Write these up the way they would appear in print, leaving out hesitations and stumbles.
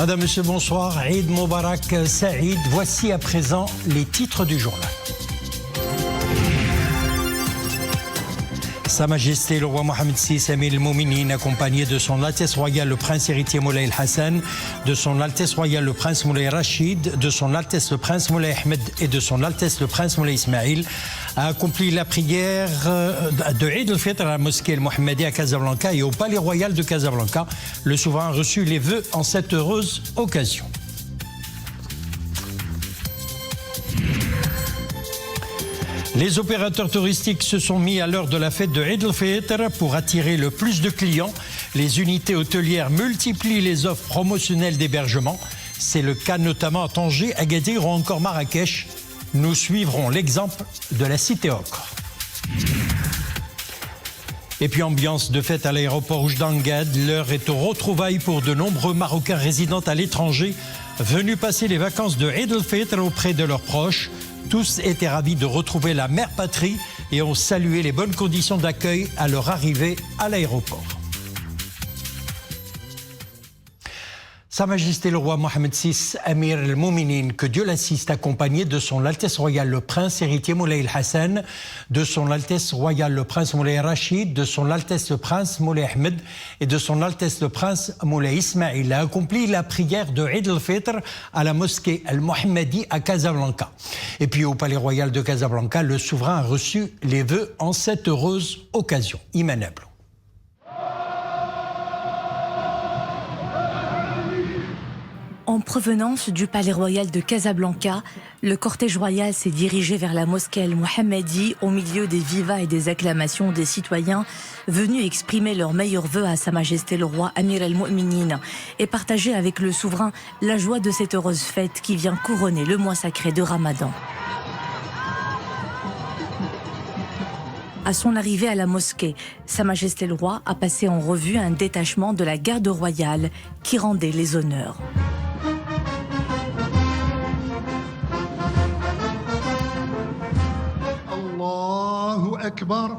Madame, Monsieur, bonsoir. Eid Moubarak Saïd. Voici à présent les titres du journal. Sa Majesté le roi Mohamed VI Amir al-Mouminin, accompagné de son Altesse royale le prince héritier Moulay El-Hassan, de son Altesse royale le prince Moulay Rachid, de son Altesse le prince Moulay Ahmed et de son Altesse le prince Moulay Ismail, a accompli la prière de Eid al-Fitr à la mosquée El-Mohammadi à Casablanca et au palais royal de Casablanca. Le souverain a reçu les vœux en cette heureuse occasion. Les opérateurs touristiques se sont mis à l'heure de la fête de Eid al-Fitr pour attirer le plus de clients. Les unités hôtelières multiplient les offres promotionnelles d'hébergement. C'est le cas notamment à Tanger, Agadir ou encore Marrakech. Nous suivrons l'exemple de la cité Ocre. Et puis ambiance de fête à l'aéroport Oujda-Ngad. L'heure est aux retrouvailles pour de nombreux Marocains résidant à l'étranger venus passer les vacances de Eid al-Fitr auprès de leurs proches. Tous étaient ravis de retrouver la mère patrie et ont salué les bonnes conditions d'accueil à leur arrivée à l'aéroport. Sa Majesté le roi Mohamed VI Amir al-Mouminin, que Dieu l'assiste, accompagné de son Altesse royale le prince héritier Moulay El-Hassan, de son Altesse royale le prince Moulay Rachid, de son Altesse le prince Moulay Ahmed et de son Altesse le prince Moulay Ismail, a accompli la prière de Eid al-Fitr à la mosquée El-Mohammadi à Casablanca. Et puis au palais royal de Casablanca, le souverain a reçu les vœux en cette heureuse occasion. Iman Ablo. En provenance du palais royal de Casablanca, le cortège royal s'est dirigé vers la mosquée El-Mohammadi au milieu des vivas et des acclamations des citoyens venus exprimer leurs meilleurs vœux à Sa Majesté le roi Amir al-Mouminin et partager avec le souverain la joie de cette heureuse fête qui vient couronner le mois sacré de Ramadan. À son arrivée à la mosquée, Sa Majesté le roi a passé en revue un détachement de la garde royale qui rendait les honneurs. Allahu Akbar.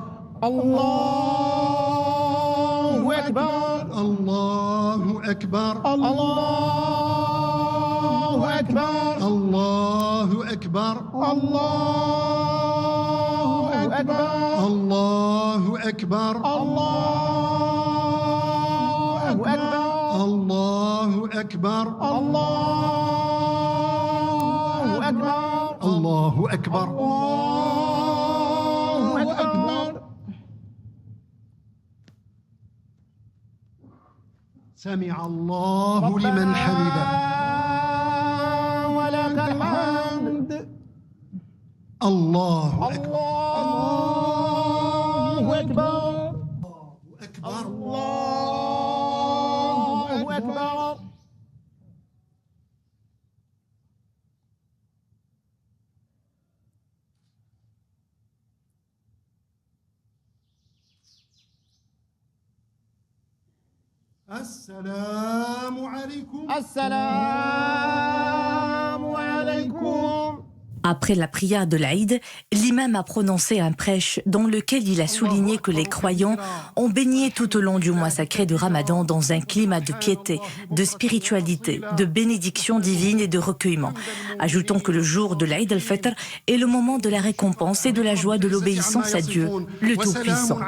Allahu Akbar. Allahu Akbar. Allahu Akbar. Allahu Akbar. Allahu Akbar. Allahu Akbar. Allahu Akbar. Allahu Akbar. Allahu Akbar. سمع الله لمن حمده ولك الحمد الله أكبر الله أكبر الله أكبر السلام عليكم. السلام عليكم. Après la prière de l'Aïd, l'imam a prononcé un prêche dans lequel il a souligné que les croyants ont baigné tout au long du mois sacré de Ramadan dans un climat de piété, de spiritualité, de bénédiction divine et de recueillement. Ajoutant que le jour de l'Aïd al-Fitr est le moment de la récompense et de la joie de l'obéissance à Dieu, le Tout-Puissant.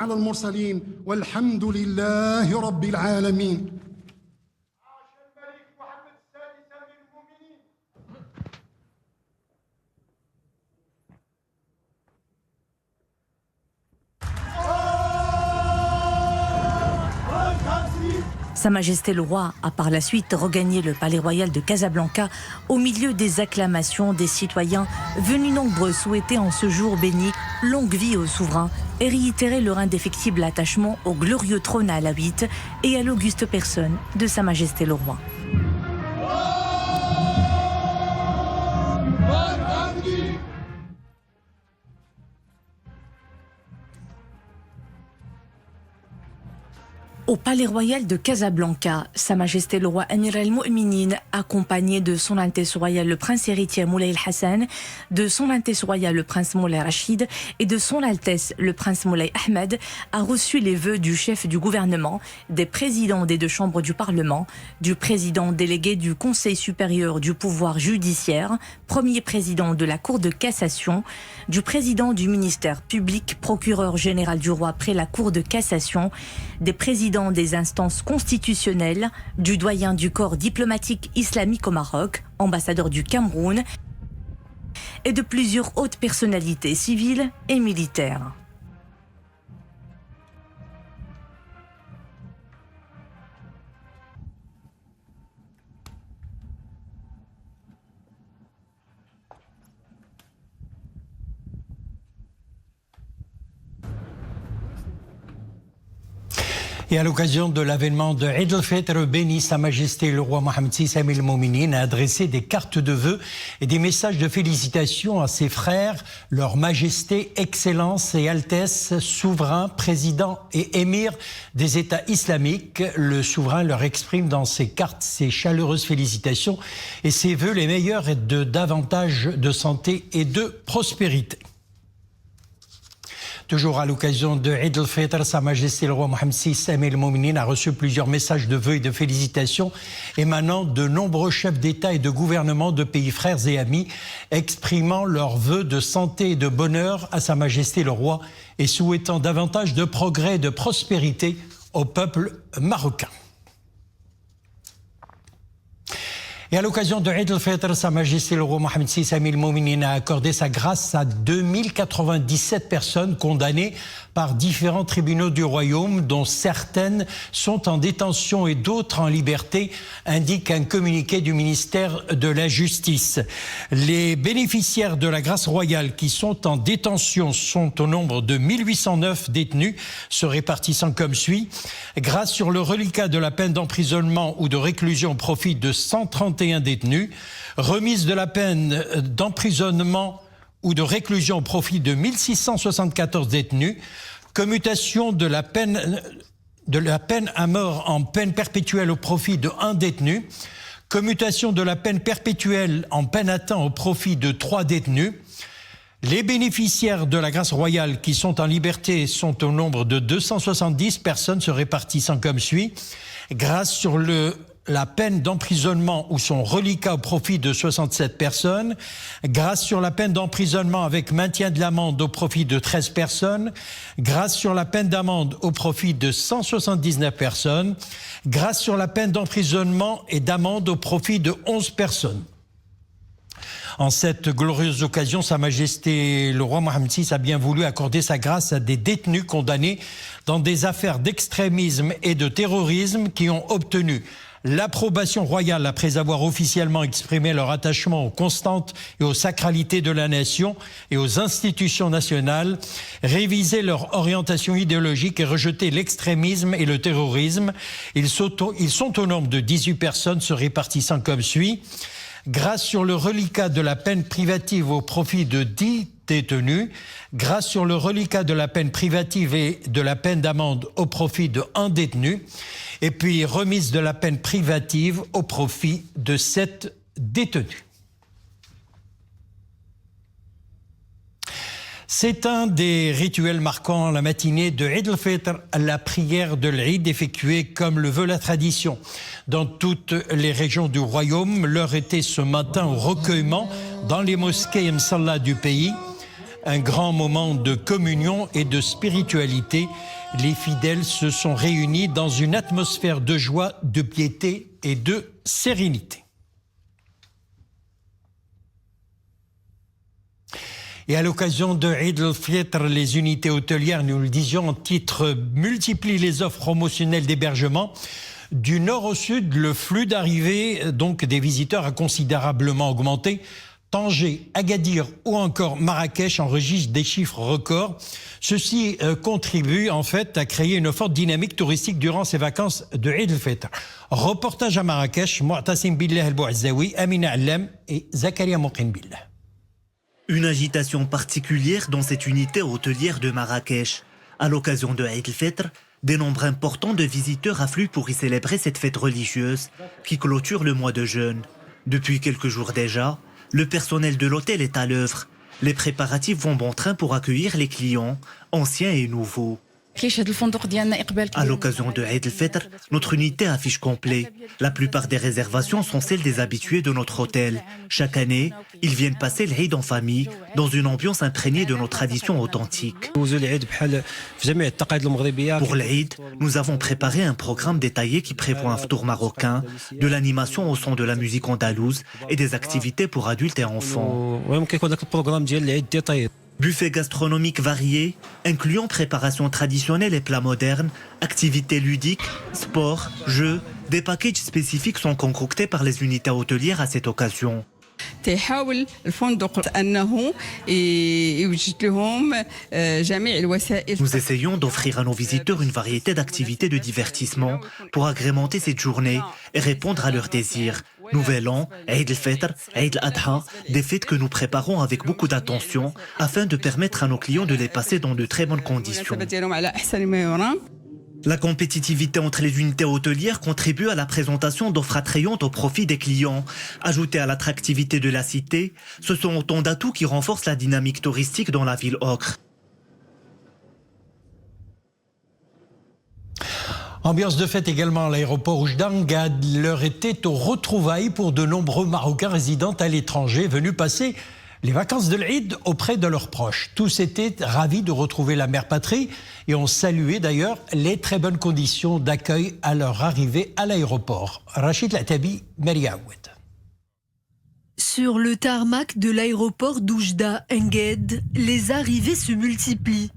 Sa Majesté le roi a par la suite regagné le palais royal de Casablanca au milieu des acclamations des citoyens venus nombreux souhaiter en ce jour béni longue vie au souverain et réitérer leur indéfectible attachement au glorieux trône alaouite et à l'auguste personne de Sa Majesté le roi. Au Palais Royal de Casablanca, Sa Majesté le roi Amir al-Mu'minin, accompagné de Son Altesse Royale le Prince héritier Moulay el-Hassan, de Son Altesse Royale le Prince Moulay Rachid et de Son Altesse le Prince Moulay Ahmed, a reçu les vœux du chef du gouvernement, des présidents des deux chambres du Parlement, du président délégué du Conseil supérieur du pouvoir judiciaire, premier président de la Cour de cassation, du président du ministère public, procureur général du roi près la Cour de cassation, des présidents des instances constitutionnelles, du doyen du corps diplomatique islamique au Maroc, ambassadeur du Cameroun, et de plusieurs hautes personnalités civiles et militaires. Et à l'occasion de l'avènement de Eid al-Fitr béni, Sa Majesté le roi Mohammed VI Amir al-Mouminin a adressé des cartes de vœux et des messages de félicitations à ses frères, leur Majesté, Excellence et Altesse, souverains, présidents et émirs des États islamiques. Le souverain leur exprime dans ses cartes ses chaleureuses félicitations et ses vœux les meilleurs et de davantage de santé et de prospérité. Toujours à l'occasion de Eid al-Fitr, Sa Majesté le roi Mohammed VI Amir al-Mouminin a reçu plusieurs messages de vœux et de félicitations émanant de nombreux chefs d'État et de gouvernement de pays frères et amis, exprimant leurs vœux de santé et de bonheur à Sa Majesté le roi et souhaitant davantage de progrès et de prospérité au peuple marocain. Et à l'occasion de Eid al-Fitr, Sa Majesté le roi Mohammed VI Amir al-Mouminin a accordé sa grâce à 2097 personnes condamnées par différents tribunaux du royaume, dont certaines sont en détention et d'autres en liberté, indique un communiqué du ministère de la Justice. Les bénéficiaires de la grâce royale qui sont en détention sont au nombre de 1809 détenus, se répartissant comme suit. Grâce sur le reliquat de la peine d'emprisonnement ou de réclusion au profit de 131 détenus, remise de la peine d'emprisonnement ou de réclusion au profit de 1674 détenus, commutation de la peine à mort en peine perpétuelle au profit de 1 détenu, commutation de la peine perpétuelle en peine à temps au profit de 3 détenus. Les bénéficiaires de la grâce royale qui sont en liberté sont au nombre de 270 personnes se répartissant comme suit. Grâce sur la peine d'emprisonnement ou son reliquat au profit de 67 personnes, grâce sur la peine d'emprisonnement avec maintien de l'amende au profit de 13 personnes, grâce sur la peine d'amende au profit de 179 personnes, grâce sur la peine d'emprisonnement et d'amende au profit de 11 personnes. En cette glorieuse occasion, Sa Majesté le roi Mohammed VI a bien voulu accorder sa grâce à des détenus condamnés dans des affaires d'extrémisme et de terrorisme qui ont obtenu l'approbation royale après avoir officiellement exprimé leur attachement aux constantes et aux sacralités de la nation et aux institutions nationales, révisé leur orientation idéologique et rejeté l'extrémisme et le terrorisme. Ils sont au nombre de 18 personnes se répartissant comme suit. Grâce sur le reliquat de la peine privative au profit de 10 détenus, grâce sur le reliquat de la peine privative et de la peine d'amende au profit de 1 détenu, et puis remise de la peine privative au profit de 7 détenus. C'est un des rituels marquant la matinée de Eid al-Fitr, la prière de l'Eid effectuée comme le veut la tradition. Dans toutes les régions du royaume, l'heure était ce matin au recueillement dans les mosquées et msallas du pays. Un grand moment de communion et de spiritualité. Les fidèles se sont réunis dans une atmosphère de joie, de piété et de sérénité. Et à l'occasion de Eid al-Fitr, les unités hôtelières, nous le disions en titre, multiplient les offres promotionnelles d'hébergement. Du nord au sud, le flux d'arrivée donc des visiteurs a considérablement augmenté. Tanger, Agadir ou encore Marrakech enregistrent des chiffres records. Ceci contribue en fait à créer une forte dynamique touristique durant ces vacances de Eid al-Fitr. Reportage à Marrakech, Mu'tasim Billah al-Bouazaoui, Amina Allam et Zakaria Mouqin Billah. Une agitation particulière dans cette unité hôtelière de Marrakech. À l'occasion de Eid al-Fitr, Des nombres importants de visiteurs affluent pour y célébrer cette fête religieuse qui clôture le mois de jeûne. Depuis quelques jours déjà, le personnel de l'hôtel est à l'œuvre. Les préparatifs vont bon train pour accueillir les clients, anciens et nouveaux. À l'occasion de Eid al-Fitr, notre unité affiche complet. La plupart des réservations sont celles des habitués de notre hôtel. Chaque année, ils viennent passer l'Eid en famille, dans une ambiance imprégnée de nos traditions authentiques. Pour l'Eid, nous avons préparé un programme détaillé qui prévoit un ftour marocain, de l'animation au son de la musique andalouse et des activités pour adultes et enfants. Buffet gastronomique varié, incluant préparation traditionnelle et plats modernes, activités ludiques, sport, jeux, des packages spécifiques sont concoctés par les unités hôtelières à cette occasion. Nous essayons d'offrir à nos visiteurs une variété d'activités de divertissement pour agrémenter cette journée et répondre à leurs désirs. Nouvel An, Eid al-Fitr, Eid al-Adha, des fêtes que nous préparons avec beaucoup d'attention afin de permettre à nos clients de les passer dans de très bonnes conditions. La compétitivité entre les unités hôtelières contribue à la présentation d'offres attrayantes au profit des clients. Ajouté à l'attractivité de la cité, ce sont autant d'atouts qui renforcent la dynamique touristique dans la ville ocre. Ambiance de fête également à l'aéroport Oujda Ngad. L'heure était aux retrouvailles pour de nombreux Marocains résidant à l'étranger venus passer les vacances de l'Eid auprès de leurs proches. Tous étaient ravis de retrouver la mère patrie et ont salué d'ailleurs les très bonnes conditions d'accueil à leur arrivée à l'aéroport. Rachid Latabi, Maria Aoued. Sur le tarmac de l'aéroport d'Oujda Enged, les arrivées se multiplient.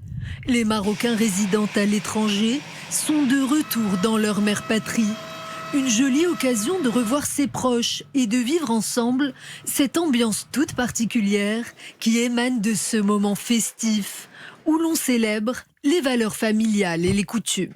Les Marocains résidant à l'étranger sont de retour dans leur mère patrie. Une jolie occasion de revoir ses proches et de vivre ensemble cette ambiance toute particulière qui émane de ce moment festif où l'on célèbre les valeurs familiales et les coutumes.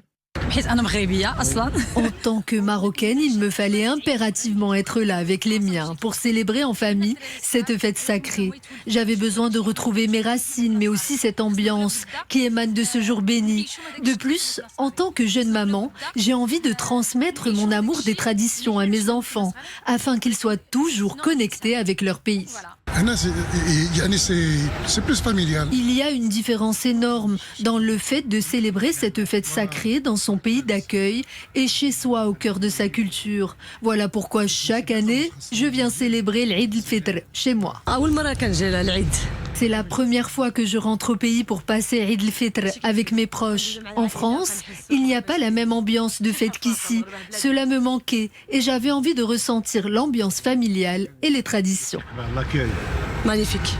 En tant que Marocaine, il me fallait impérativement être là avec les miens pour célébrer en famille cette fête sacrée. J'avais besoin de retrouver mes racines, mais aussi cette ambiance qui émane de ce jour béni. De plus, en tant que jeune maman, j'ai envie de transmettre mon amour des traditions à mes enfants afin qu'ils soient toujours connectés avec leur pays. C'est plus familial. Il y a une différence énorme dans le fait de célébrer cette fête sacrée dans son pays d'accueil et chez soi au cœur de sa culture. Voilà pourquoi chaque année, je viens célébrer l'Eid al-Fitr chez moi. C'est la première fois que je rentre au pays pour passer Eid al-Fitr avec mes proches. En France, il n'y a pas la même ambiance de fête qu'ici. Cela me manquait et j'avais envie de ressentir l'ambiance familiale et les traditions. L'accueil. Magnifique.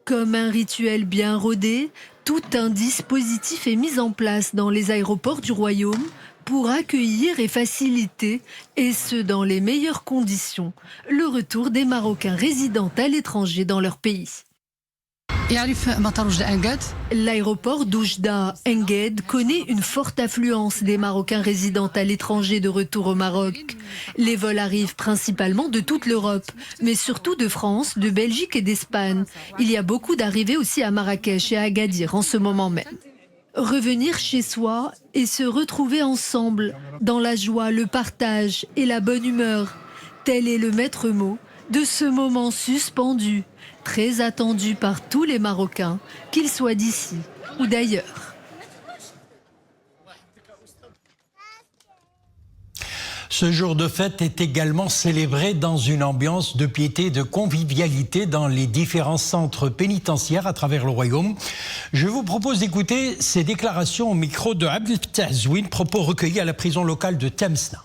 Comme un rituel bien rodé, tout un dispositif est mis en place dans les aéroports du royaume pour accueillir et faciliter, et ce dans les meilleures conditions, le retour des Marocains résidant à l'étranger dans leur pays. L'aéroport d'Oujda Enged connaît une forte affluence des Marocains résidant à l'étranger de retour au Maroc. Les vols arrivent principalement de toute l'Europe, mais surtout de France, de Belgique et d'Espagne. Il y a beaucoup d'arrivées aussi à Marrakech et à Agadir en ce moment même. Revenir chez soi et se retrouver ensemble dans la joie, le partage et la bonne humeur. Tel est le maître mot de ce moment suspendu, très attendu par tous les Marocains, qu'ils soient d'ici ou d'ailleurs. Ce jour de fête est également célébré dans une ambiance de piété et de convivialité dans les différents centres pénitentiaires à travers le royaume. Je vous propose d'écouter ces déclarations au micro de Abdel Fattah Zouine, propos recueillis à la prison locale de Temsna.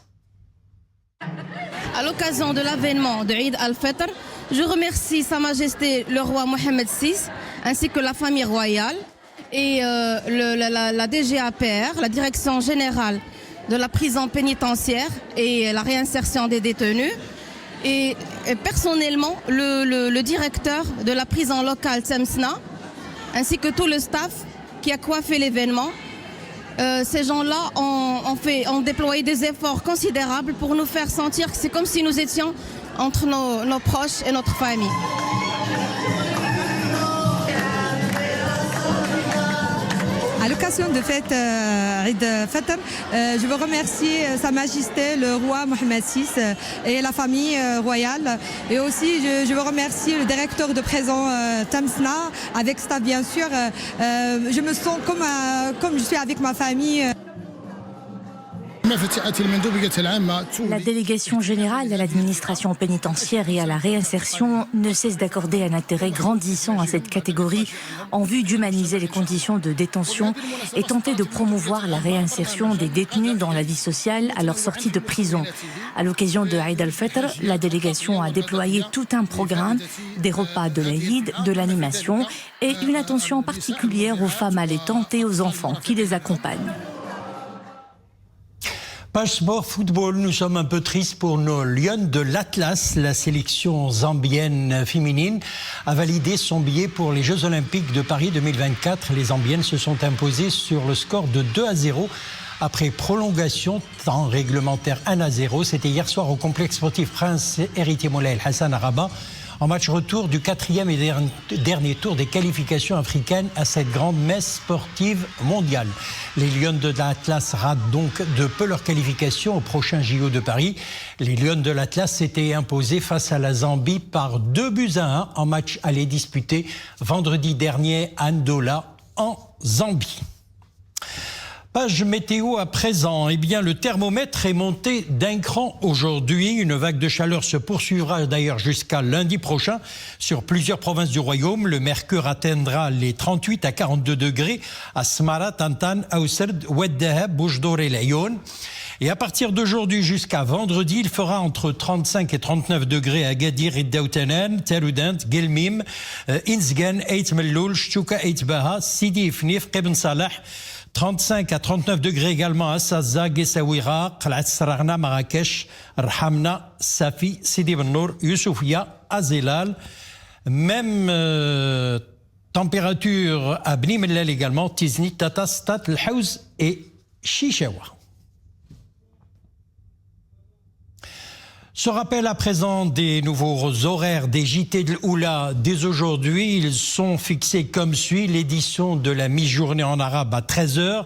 À l'occasion de l'avènement de Eid al-Fitr, je remercie Sa Majesté le roi Mohamed VI ainsi que la famille royale et la DGAPR, la Direction générale de la prison pénitentiaire et la réinsertion des détenus, et personnellement le directeur de la prison locale Temsna ainsi que tout le staff qui a coiffé l'événement. Ces gens-là ont déployé des efforts considérables pour nous faire sentir que c'est comme si nous étions entre nos proches et notre famille. À l'occasion de fête Eid al-Fitr, je veux remercier Sa Majesté le roi Mohamed VI et la famille royale. Et aussi, je veux remercier le directeur de prison Tamsna, avec staff bien sûr. Je me sens comme je suis avec ma famille. La délégation générale à l'administration pénitentiaire et à la réinsertion ne cesse d'accorder un intérêt grandissant à cette catégorie en vue d'humaniser les conditions de détention et tenter de promouvoir la réinsertion des détenus dans la vie sociale à leur sortie de prison. À l'occasion de Eid al-Fitr, la délégation a déployé tout un programme, des repas de l'Aïd, de l'animation et une attention particulière aux femmes allaitantes et aux enfants qui les accompagnent. Page sport football, nous sommes un peu tristes pour nos Lions de l'Atlas. La sélection zambienne féminine a validé son billet pour les Jeux Olympiques de Paris 2024. Les Zambiennes se sont imposées sur le score de 2-0 après prolongation, temps réglementaire 1-0. C'était hier soir au complexe sportif Prince Héritier Moulay El Hassan à Rabat, en match retour du 4e et dernier tour des qualifications africaines à cette grande messe sportive mondiale. Les Lions de l'Atlas ratent donc de peu leur qualification au prochain JO de Paris. Les Lions de l'Atlas s'étaient imposés face à la Zambie par 2-1 en match aller disputé vendredi dernier à Ndola en Zambie. Page météo à présent. Eh bien, le thermomètre est monté d'un cran aujourd'hui. Une vague de chaleur se poursuivra d'ailleurs jusqu'à lundi prochain sur plusieurs provinces du royaume. Le mercure atteindra les 38 à 42 degrés à Smara, Tantan, Aousserd, Oued Dahab, Boujdour et Laayoune. Et à partir d'aujourd'hui jusqu'à vendredi, il fera entre 35 et 39 degrés à Gadir, Iddaoutanan, Teroudant, Gelmim, Inzgan, Eit Melloul, Chouka, Eit Baha, Sidi Ifnif, Ibn Salah. 35 à 39 degrés également à Saza, Gessaouira, Qalat Saragna, Marrakech, Rhamna, Safi, Sidi Ben Nour, Youssoufia, Azilal. Même température à Bni Mellal également, Tizni, Tata, Stat, El Haouz et Chichawa. Ce rappel à présent des nouveaux horaires des JT de l'Oula dès aujourd'hui. Ils sont fixés comme suit. L'édition de la mi-journée en arabe à 13h.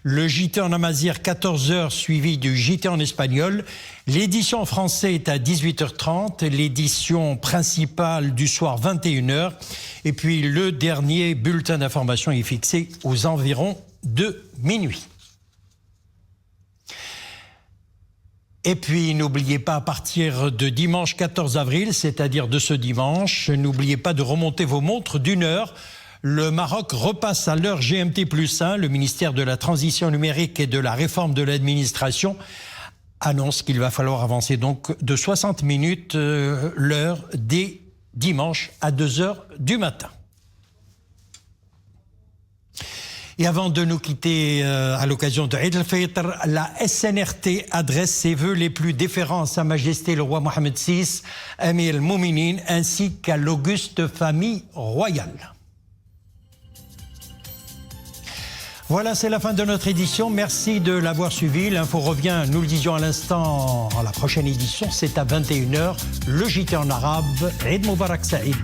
Le JT en amazigh 14h suivi du JT en espagnol. L'édition en français est à 18h30. L'édition principale du soir 21h. Et puis le dernier bulletin d'information est fixé aux environs de minuit. Et puis, n'oubliez pas, à partir de dimanche 14 avril, c'est-à-dire de ce dimanche, n'oubliez pas de remonter vos montres d'une heure. Le Maroc repasse à l'heure GMT+1. Le ministère de la Transition numérique et de la Réforme de l'administration annonce qu'il va falloir avancer donc de 60 minutes l'heure dès dimanche à 2h du matin. Et avant de nous quitter à l'occasion de Eid al-Fitr, la SNRT adresse ses vœux les plus déférents à Sa Majesté le roi Mohamed VI, Amir al-Mouminin, ainsi qu'à l'auguste famille royale. Voilà, c'est la fin de notre édition. Merci de l'avoir suivi. L'info revient, nous le disions à l'instant, à la prochaine édition. C'est à 21h, le JT en arabe. Eid Moubarak Saïd.